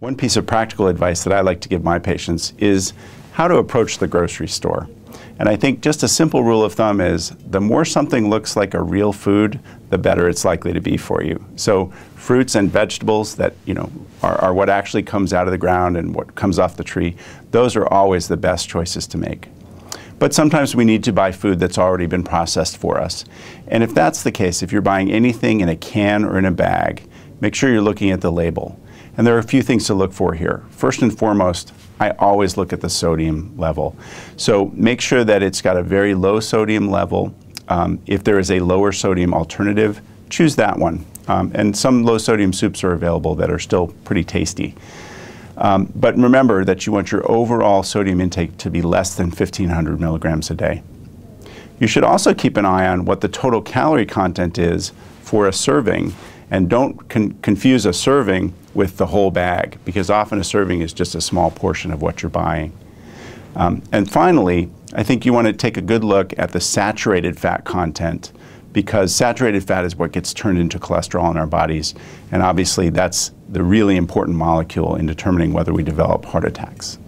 One piece of practical advice that I like to give my patients is how to approach the grocery store. And I think just a simple rule of thumb is the more something looks like a real food, the better it's likely to be for you. So fruits and vegetables that are what actually comes out of the ground and what comes off the tree, those are always the best choices to make. But sometimes we need to buy food that's already been processed for us. And if that's the case, if you're buying anything in a can or in a bag, make sure you're looking at the label. And there are a few things to look for here. First and foremost, I always look at the sodium level. So make sure that it's got a very low sodium level. If there is a lower sodium alternative, choose that one. And some low sodium soups are available that are still pretty tasty. But remember that you want your overall sodium intake to be less than 1,500 milligrams a day. You should also keep an eye on what the total calorie content is for a serving, and don't confuse a serving with the whole bag, because often a serving is just a small portion of what you're buying. And finally, I think you want to take a good look at the saturated fat content, because saturated fat is what gets turned into cholesterol in our bodies, and obviously that's the really important molecule in determining whether we develop heart attacks.